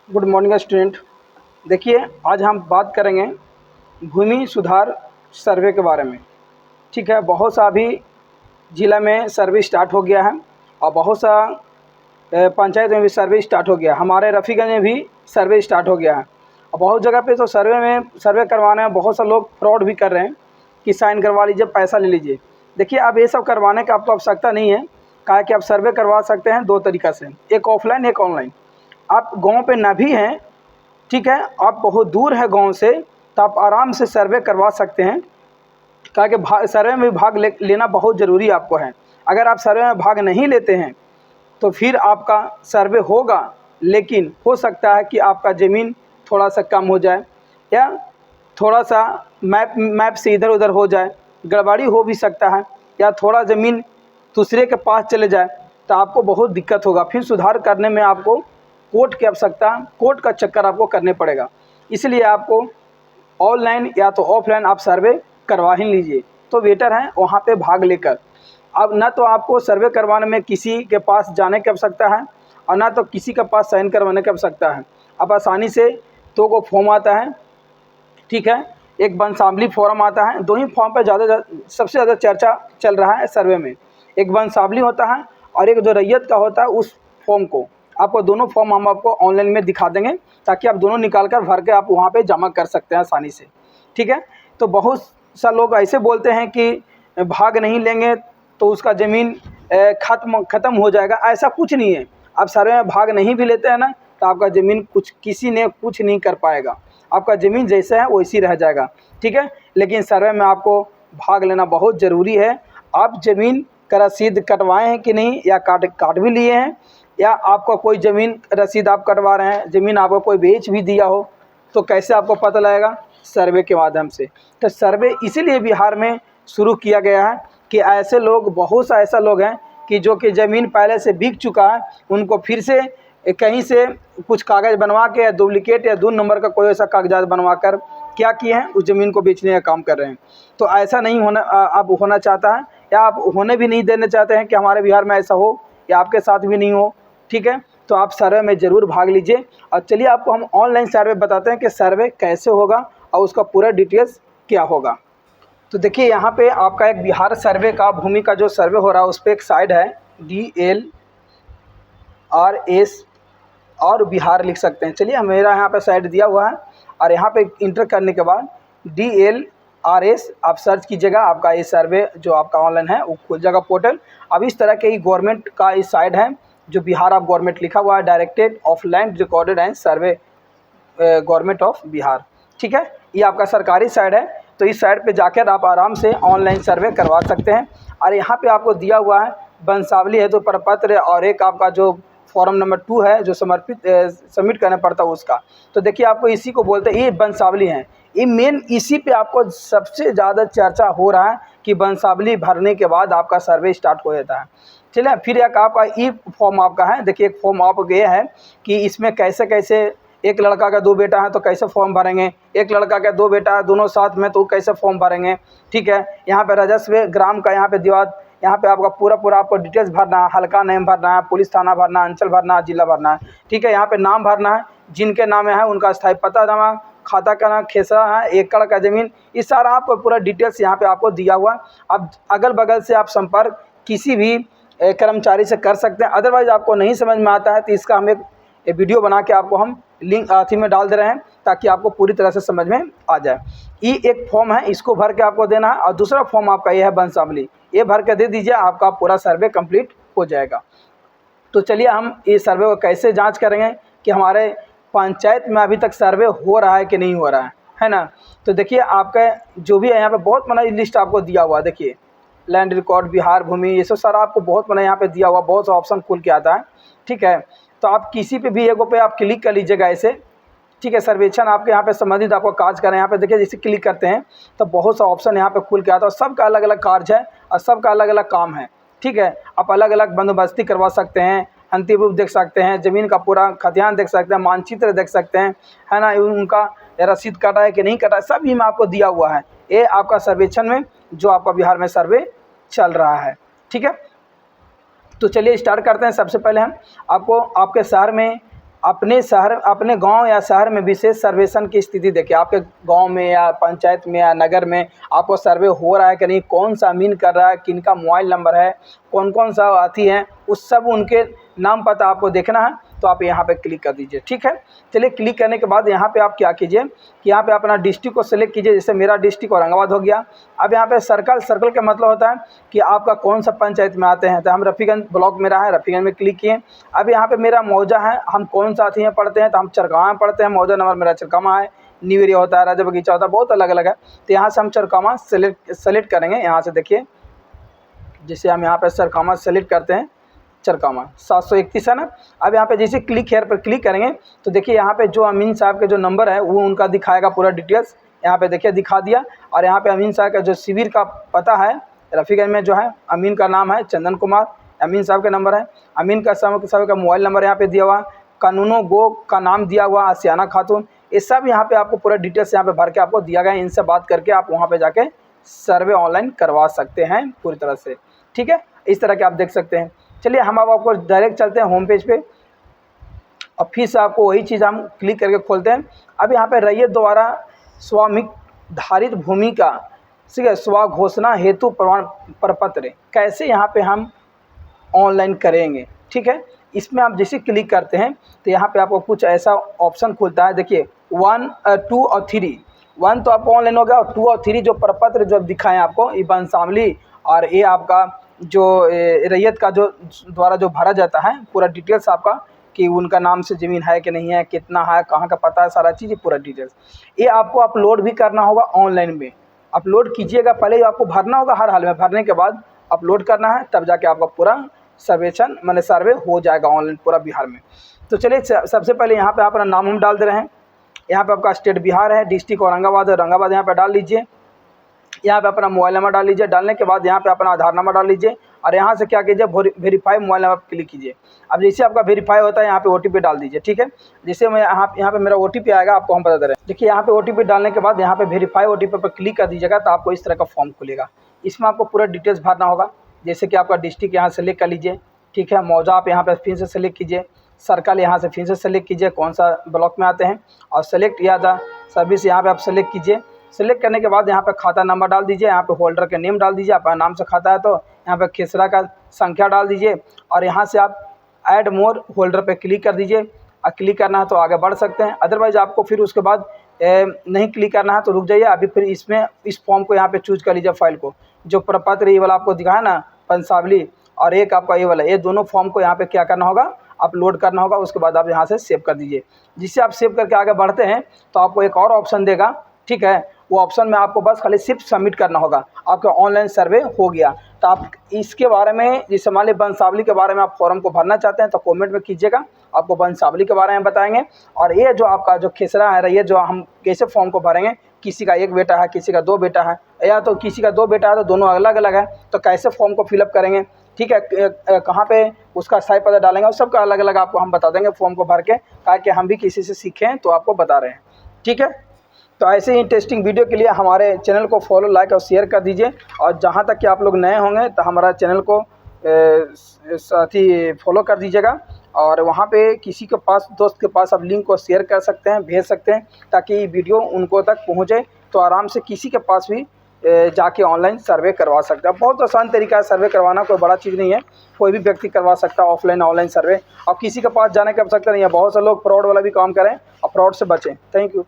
Good morning student. देखिए, आज हम बात करेंगे भूमि सुधार सर्वे के बारे में। ठीक है, बहुत सा अभी ज़िला में सर्वे स्टार्ट हो गया है और बहुत सा पंचायत में भी सर्वे स्टार्ट हो गया। हमारे रफ़ीगंज में भी सर्वे स्टार्ट हो गया है और बहुत जगह पे तो सर्वे करवाने में बहुत से लोग फ्रॉड भी कर रहे हैं कि साइन करवा लीजिए, पैसा ले लीजिए। देखिए, अब ये सब करवाने की आपको आवश्यकता नहीं है। कहा कि आप सर्वे करवा सकते हैं दो तरीक़ा से, एक ऑफलाइन एक ऑनलाइन। आप गांव पे ना भी हैं, ठीक है, आप बहुत दूर है गांव से, तो आप आराम से सर्वे करवा सकते हैं। कहा कि सर्वे में भाग लेना बहुत ज़रूरी आपको है। अगर आप सर्वे में भाग नहीं लेते हैं तो फिर आपका सर्वे होगा, लेकिन हो सकता है कि आपका ज़मीन थोड़ा सा कम हो जाए या थोड़ा सा मैप से इधर उधर हो जाए, गड़बड़ी हो भी सकता है, या थोड़ा ज़मीन दूसरे के पास चले जाए तो आपको बहुत दिक्कत होगा। फिर सुधार करने में आपको कोर्ट की आवश्यकता, कोर्ट का चक्कर आपको करने पड़ेगा। इसलिए आपको ऑनलाइन या तो ऑफलाइन आप सर्वे करवा ही लीजिए तो बेटर है, वहाँ पे भाग लेकर। अब ना तो आपको सर्वे करवाने में किसी के पास जाने की आवश्यकता है और ना तो किसी के पास साइन करवाने की आवश्यकता है। अब आसानी से दो को फॉर्म आता है, ठीक है, एक वंशावली फॉर्म आता है। दो ही फॉर्म पर सबसे ज़्यादा चर्चा चल रहा है सर्वे में। एक वंशावली होता है और एक जो रैयत का होता है उस फॉर्म को। आपको दोनों फॉर्म हम आपको ऑनलाइन में दिखा देंगे ताकि आप दोनों निकाल कर भर के आप वहाँ पे जमा कर सकते हैं आसानी से। ठीक है, तो बहुत सा लोग ऐसे बोलते हैं कि भाग नहीं लेंगे तो उसका ज़मीन ख़त्म हो जाएगा। ऐसा कुछ नहीं है। आप सर्वे में भाग नहीं भी लेते हैं ना तो आपका ज़मीन किसी ने कुछ नहीं कर पाएगा। आपका ज़मीन जैसा है वैसी रह जाएगा। ठीक है, लेकिन सर्वे में आपको भाग लेना बहुत ज़रूरी है। आप ज़मीन का रसीद कटवाए हैं कि नहीं, या काट भी लिए हैं, या आपका कोई ज़मीन रसीद आप कटवा रहे हैं, ज़मीन आपको कोई बेच भी दिया हो, तो कैसे आपको पता लगेगा? सर्वे के माध्यम से। तो सर्वे इसीलिए बिहार में शुरू किया गया है कि ऐसे लोग, बहुत सा ऐसा लोग हैं कि जो कि ज़मीन पहले से बिक चुका है, उनको फिर से कहीं से कुछ कागज़ बनवा के या डुप्लिकेट या 2 नंबर का कोई ऐसा कागजात बनवा कर क्या किए हैं, उस ज़मीन को बेचने का काम कर रहे हैं। तो ऐसा नहीं होना अब होना चाहता है, या आप होने भी नहीं देना चाहते हैं कि हमारे बिहार में ऐसा हो या आपके साथ भी नहीं हो। ठीक है, तो आप सर्वे में ज़रूर भाग लीजिए। और चलिए आपको हम ऑनलाइन सर्वे बताते हैं कि सर्वे कैसे होगा और उसका पूरा डिटेल्स क्या होगा। तो देखिए, यहाँ पे आपका एक बिहार सर्वे का भूमि का जो सर्वे हो रहा है उस पर एक साइड है DLRS और बिहार लिख सकते हैं। चलिए, मेरा यहाँ पे साइड दिया हुआ है और यहाँ पे इंटर करने के बाद DLRS आप सर्च कीजिएगा, आपका ये सर्वे जो आपका ऑनलाइन है वो खुल जाएगा पोर्टल। अब इस तरह के ही गवर्नमेंट का इस साइड है जो बिहार आप गवर्नमेंट लिखा हुआ है, directed of land recorded and survey government of Bihar. ठीक है, ये आपका सरकारी साइड है। तो इस साइड पे जाकर आप आराम से ऑनलाइन सर्वे करवा सकते हैं। और यहाँ पे आपको दिया हुआ है वंशावली है तो प्रपत्र, और एक आपका जो फॉर्म नंबर 2 है जो सबमिट करना पड़ता है उसका। तो देखिए, आपको इसी को बोलते हैं, ये वंशावली है। ये मेन इसी पे आपको सबसे ज़्यादा चर्चा हो रहा है कि वंशावली भरने के बाद आपका सर्वे स्टार्ट हो जाता है। चलिए, फिर एक आपका ई फॉर्म आपका है। देखिए, एक फॉर्म आप ये है कि इसमें कैसे कैसे, एक लड़का का 2 बेटा है तो कैसे फॉर्म भरेंगे, एक लड़का का 2 बेटा है दोनों साथ में तो कैसे फॉर्म भरेंगे। ठीक है, यहाँ पे राजस्व ग्राम का यहाँ पे दिवाद, यहाँ पे आपका पूरा आपको डिटेल्स भरना है, हल्का नेम भरना है, पुलिस थाना भरना है, अंचल भरना है, जिला भरना है। ठीक है, यहाँ पे नाम भरना है, जिनके नाम है उनका स्थायी पता जमा, खाता का नाम, खेसरा है, एकड़ का ज़मीन, इस सारा आपको पूरा डिटेल्स यहाँ पे आपको दिया हुआ। अब अगल बगल से आप संपर्क किसी भी कर्मचारी से कर सकते हैं। अदरवाइज़ आपको नहीं समझ में आता है तो इसका हम एक वीडियो बना के आपको हम लिंक अथी में डाल दे रहे हैं ताकि आपको पूरी तरह से समझ में आ जाए। ये एक फॉर्म है, इसको भर के आपको देना है। और दूसरा फॉर्म आपका ये है वंशावली, ये भर के दे दीजिए, आपका पूरा सर्वे कंप्लीट हो जाएगा। तो चलिए, हम ये सर्वे को कैसे जांच करेंगे कि हमारे पंचायत में अभी तक सर्वे हो रहा है कि नहीं हो रहा है ना। तो देखिए, आपका जो भी है यहाँ पे बहुत बड़ा लिस्ट आपको दिया हुआ है। देखिए, लैंड रिकॉर्ड, बिहार भूमि, ये सब सारा आपको बहुत बड़ा यहाँ पे दिया हुआ, बहुत सा ऑप्शन खुल के आता है। ठीक है, तो आप किसी पे भी एगो पे आप क्लिक कर लीजिएगा ऐसे। ठीक है, सर्वेक्षण आपके यहाँ पे संबंधित आपको कार्य करें। यहाँ पे देखिए, जैसे क्लिक करते हैं तो बहुत सा ऑप्शन यहाँ पे खुल के आता है, सबका अलग अलग कार्य है और सबका अलग अलग काम है। ठीक है, आप अलग अलग बंदोबस्ती करवा सकते हैं, अंतिम रूप देख सकते हैं, ज़मीन का पूरा खतियान देख सकते हैं, मानचित्र देख सकते हैं, है ना, उनका रसीद कटा है कि नहीं कटा है, सब ही में आपको दिया हुआ है। ये आपका सर्वेक्षण में जो आपका बिहार में सर्वे चल रहा है। ठीक है, तो चलिए स्टार्ट करते हैं। सबसे पहले हम आपको आपके शहर में अपने शहर, अपने गांव या शहर में विशेष सर्वेक्षण की स्थिति देखिए। आपके गांव में या पंचायत में या नगर में आपको सर्वे हो रहा है कि नहीं, कौन सा अमीन कर रहा है, किनका मोबाइल नंबर है, कौन कौन सा साथी हैं, उस सब उनके नाम पता आपको देखना है। तो आप यहाँ पे क्लिक कर दीजिए। ठीक है, चलिए क्लिक करने के बाद यहाँ पे आप क्या कीजिए कि यहाँ पे अपना डिस्ट्रिक्ट को सेलेक्ट कीजिए। जैसे मेरा डिस्ट्रिक्ट औरंगाबाद हो गया। अब यहाँ पे सर्कल, सर्कल का मतलब होता है कि आपका कौन सा पंचायत में आते हैं। तो हम रफ़ीगंज ब्लॉक मेरा है, रफ़ीगंज में क्लिक किए। अब यहाँ पे मेरा मौजा है, हम कौन साथी हैं पढ़ते हैं, तो हम चरकामा में पढ़ते हैं। मौजा नंबर मेरा चरकामा है। न्यू एरिया होता है, राजा बगीचा होता है, बहुत अलग अलग है। तो यहाँ से हम चरकामा सेलेक्ट करेंगे। यहाँ से देखिए, जैसे हम यहाँ पे चरकामा सेलेक्ट करते हैं, चरकामा 731 है ना। अब यहाँ पे जैसे क्लिक हेयर पर क्लिक करेंगे तो देखिए यहाँ पे जो अमीन साहब के जो नंबर है वो उनका दिखाएगा पूरा डिटेल्स। यहाँ पे देखिए दिखा दिया। और यहाँ पे अमीन साहब का जो शिविर का पता है, रफ़ीगंज में जो है, अमीन का नाम है चंदन कुमार, अमीन साहब का नंबर है। अमीन का साहब का मोबाइल नंबर यहाँ पे दिया हुआ, कानूनो गो का नाम दिया हुआ, आसियाना खातून। ये सब यहाँ पे आपको पूरा डिटेल्स यहाँ पे भर के आपको दिया गया है। इनसे बात करके आप वहाँ पे जाके सर्वे ऑनलाइन करवा सकते हैं पूरी तरह से। ठीक है, इस तरह के आप देख सकते हैं। चलिए हम अब आपको डायरेक्ट चलते हैं होम पेज पे और फिर से आपको वही चीज़ हम क्लिक करके खोलते हैं। अब यहाँ पे रैयत द्वारा स्वामित्व धारित भूमि का, ठीक है, स्व घोषणा हेतु प्रमाण प्रपत्र कैसे यहाँ पे हम ऑनलाइन करेंगे। ठीक है, इसमें आप जैसे क्लिक करते हैं तो यहाँ पे आपको कुछ ऐसा ऑप्शन खुलता है। देखिए 1, 2 और 3। 1 तो आपको ऑनलाइन हो गया, और 2 और 3 जो प्रपत्र जो दिखाएं आपको, ये वंशावली और ये आपका जो रैयत का जो द्वारा जो भरा जाता है पूरा डिटेल्स आपका, कि उनका नाम से ज़मीन है कि नहीं है, कितना है, कहाँ का पता है, सारा चीज़ पूरा डिटेल्स ये आपको अपलोड भी करना होगा ऑनलाइन में। अपलोड कीजिएगा, पहले आपको भरना होगा, हर हाल में भरने के बाद अपलोड करना है, तब जाके आपका पूरा सर्वेक्षण माने सर्वे हो जाएगा ऑनलाइन पूरा बिहार में। तो चलिए सबसे पहले यहाँ पे अपना नाम हम डाल दे रहे हैं। यहाँ पे आपका स्टेट बिहार है, डिस्ट्रिक्ट औरंगाबाद है, औरंगाबाद यहाँ पे डाल लीजिए। यहाँ पे अपना मोबाइल नंबर डाल लीजिए। डालने के बाद यहाँ पे अपना आधार नंबर डाल लीजिए और यहाँ से क्या कीजिए, वेरीफाई मोबाइल नंबर क्लिक कीजिए। अब जैसे आपका वेरीफाई होता है यहाँ पे OTP डाल दीजिए। ठीक है, जैसे मैं यहाँ पे मेरा OTP आएगा, आपको हम बता दे रहे हैं। देखिए यहाँ पे OTP डालने के बाद यहाँ पे वेरीफाई OTP पर क्लिक कर दीजिएगा तो आपको इस तरह का फॉर्म खुलेगा। इसमें आपको पूरा डिटेल्स भरना होगा। जैसे कि आपका डिस्ट्रिक्ट यहाँ सेलेक्ट कर लीजिए। ठीक है, मौजा आप यहाँ पे फिर से सेलेक्ट कीजिए। सर्कल यहाँ से फिर से सेलेक्ट कीजिए कौन सा ब्लॉक में आते हैं, और सेलेक्ट या द सर्विस यहाँ पे आप सेलेक्ट कीजिए। सेलेक्ट करने के बाद यहाँ पे खाता नंबर डाल दीजिए। यहाँ पे होल्डर के नेम डाल दीजिए, अपना नाम से खाता है तो यहाँ पे खेसरा का संख्या डाल दीजिए। और यहाँ से आप ऐड मोर होल्डर पे क्लिक कर दीजिए। और क्लिक करना है तो आगे बढ़ सकते हैं, अदरवाइज आपको फिर उसके बाद नहीं क्लिक करना है तो रुक जाइए। अभी फिर इसमें इस फॉर्म को यहाँ पे चूज कर लीजिए। फाइल को जो प्रपत्र ये वाला आपको दिखाया ना, वंशावली, और एक आपका ये वाला, ये दोनों फॉर्म को यहाँ पे क्या करना होगा, अपलोड करना होगा। उसके बाद आप यहाँ से सेव कर दीजिए। जिससे आप सेव करके आगे बढ़ते हैं तो आपको एक और ऑप्शन देगा। ठीक है, वो ऑप्शन में आपको बस खाली सिर्फ सबमिट करना होगा, आपका ऑनलाइन सर्वे हो गया। तो आप इसके बारे में, जैसे मान लीजिए वंशावली के बारे में आप फॉर्म को भरना चाहते हैं तो कमेंट में कीजिएगा, आपको वंशावली के बारे में बताएंगे। और ये जो आपका जो खेसरा है, ये जो हम कैसे फॉर्म को भरेंगे, किसी का 1 बेटा है, किसी का 2 बेटा है, या तो किसी का 2 बेटा है तो दोनों अलग अलग है, तो कैसे फॉर्म को फिलअप करेंगे। ठीक है, कहाँ पे उसका स्थायी पता डालेंगे, और सबका अलग अलग आपको हम बता देंगे फॉर्म को भर के, ताकि हम भी किसी से सीखें तो आपको बता रहे हैं। ठीक है, तो ऐसे ही इंटरेस्टिंग वीडियो के लिए हमारे चैनल को फॉलो, लाइक और शेयर कर दीजिए। और जहाँ तक कि आप लोग नए होंगे तो हमारा चैनल को साथ ही फॉलो कर दीजिएगा। और वहाँ पे किसी के पास, दोस्त के पास आप लिंक को शेयर कर सकते हैं, भेज सकते हैं, ताकि वीडियो उनको तक पहुँचे तो आराम से किसी के पास भी जाके ऑनलाइन सर्वे करवा सकते हैं। बहुत आसान तरीका है सर्वे करवाना, कोई बड़ा चीज़ नहीं है, कोई भी व्यक्ति करवा सकता है ऑफलाइन ऑनलाइन सर्वे। और किसी के पास जाने की आवश्यकता नहीं है। बहुत से लोग फ्रॉड वाला भी काम करें और फ्रॉड से बचें। Thank you.